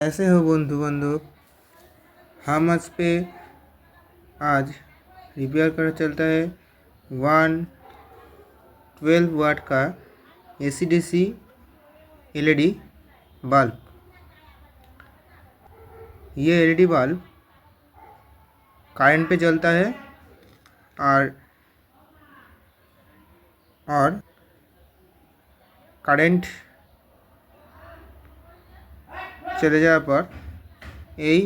कैसे हो बंधु बांधव। हम आज पे आज रिपेयर कर चलता है 112 वाट का एसी-डीसी एलईडी बल्ब। ये एलईडी बल्ब करंट पे चलता है और करंट चले যাওয়ার পর এই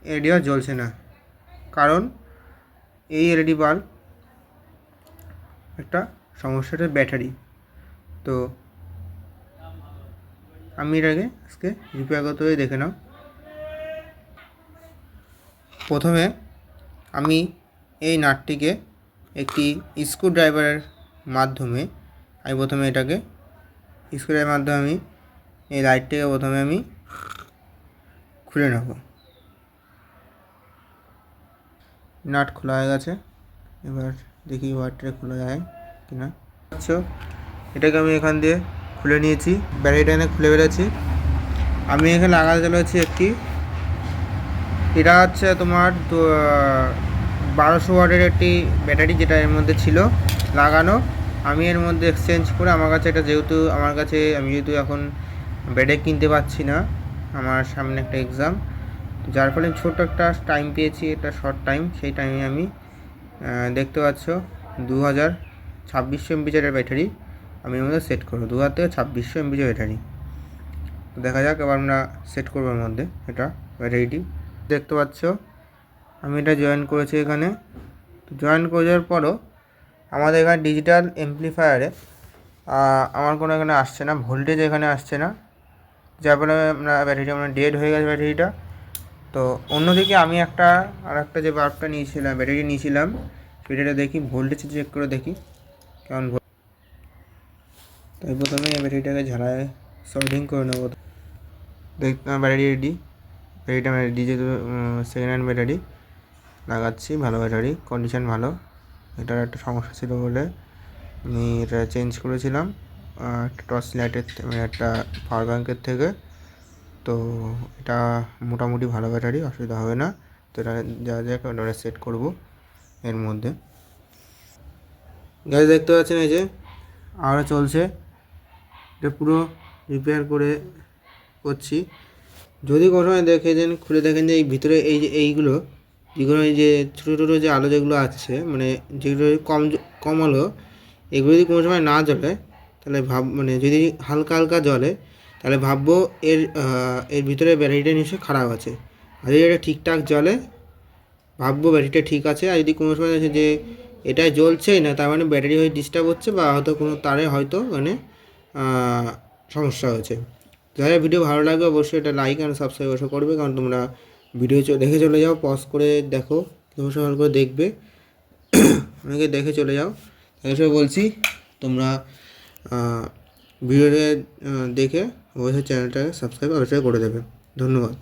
এলইডি আর জ্বলছে না, কারণ এই এলইডি বাল্ব একটা সমস্যাটা ব্যাটারি। তো আমি এটাকে আজকে রিপেয়ার করতে হবে, দেখে নাও। প্রথমে আমি এই নাটটিকে একটি স্ক্রুড্রাইভারের মাধ্যমে এটাকে স্ক্রুড্রাইভারের মাধ্যমে আমি এই লাইটটাকে প্রথমে আমি খুলে নেব। নাট খোলা হয়ে গেছে, এবার দেখি ওয়াটটা খোলা যায় কিনা। আচ্ছা, এটাকে আমি এখান দিয়ে খুলে নিয়েছি, ব্যাটারিটা এনে খুলে বেরোচ্ছি। আমি এখানে লাগাতে চলেছি একটি, এটা হচ্ছে তোমার 1200 ওয়াটের একটি ব্যাটারি, যেটা এর মধ্যে ছিল লাগানো। আমি এর মধ্যে এক্সচেঞ্জ করে আমার কাছে এটা, যেহেতু আমি যেহেতু এখন ব্যাটারি কিনতে পারছি না, আমার সামনে একটা এক্সাম, যার ফলে ছোট একটা টাইম পেয়েছি, এটা শর্ট টাইম। সেই টাইমে আমি দেখতে পাচ্ছ 2600 এমপিএচের ব্যাটারি আমি এর মধ্যে সেট করবো। 2000 থেকে 2600 এমপিএচের ব্যাটারি। দেখা যাক, এবার আমরা সেট করবো এর মধ্যে এটা ব্যাটারিটি। দেখতে পাচ্ছ আমি এটা জয়েন করেছি এখানে। জয়েন করে যাওয়ার পরও আমাদের এখানে ডিজিটাল অ্যামপ্লিফায়ারে আমার কোনো এখানে আসছে না, ভোল্টেজ এখানে আসছে না, যার ফলে আমরা ব্যাটারিটা ডেড হয়ে গেছে ব্যাটারিটা। তো অন্যদিকে আমি আরেকটা যে বাল্বটা নিয়েছিলাম, ব্যাটারি নিয়েছিলাম, সেটা দেখি ভোল্টেজ চেক করে দেখি কেমন। তাই প্রথমে এই ব্যাটারিটাকে ঝাড়ায় সল্ডিং করে নেবো। দেখলাম ব্যাটারি রেডি, ব্যাটারিটা রেডি, যেহেতু সেকেন্ড হ্যান্ড ব্যাটারি লাগাচ্ছি, ভালো ব্যাটারি, কন্ডিশন ভালো। এটার একটা সমস্যা ছিল বলে আমি এটা চেঞ্জ করেছিলাম একটা টর্চ লাইটের, একটা পাওয়ার ব্যাঙ্কের থেকে। তো এটা মোটামুটি ভালো ব্যাটারি, অসুবিধা হবে না। তো এটা যা ওটা সেট করব এর মধ্যে। গ্যাস দেখতে পাচ্ছেন এই যে আরও চলছে, এটা পুরো রিপেয়ার করছি। যদি কোনো সময় খুলে দেখেন যে এই ভিতরে এই যে এইগুলো এই যে ছোটো ছোটো যে আলো যেগুলো আছে, মানে যেগুলো কম আলো, এগুলো যদি কোনো সময় না জ্বলে তাহলে যদি হালকা হালকা জ্বলে তাহলে ভাববো এর ভিতরে ব্যাটারিটা নিশ্চয়ই খারাপ আছে। আর যদি এটা ঠিকঠাক জ্বলে ভাববো ব্যাটারিটা ঠিক আছে। আর যদি কোনো সময় আছে যে এটা জ্বলছেই না, তার মানে ব্যাটারি হয়তো ডিস্টার্ব হচ্ছে, বা হয়তো কোনো তারে হয়তো সমস্যা হয়েছে। যারা ভিডিও ভালো লাগবে অবশ্যই এটা লাইক অ্যান্ড সাবস্ক্রাইব অবশ্যই করবে, কারণ তোমরা ভিডিও দেখে চলে যাও, পজ করে দেখো, অবশ্যই ভালো করে দেখবে, অনেকে দেখে চলে যাও। তাই সব বলছি, তোমরা ভিডিওটা দেখে অবশ্যই চ্যানেলটাকে সাবস্ক্রাইব অবশ্যই করে দেবে। ধন্যবাদ।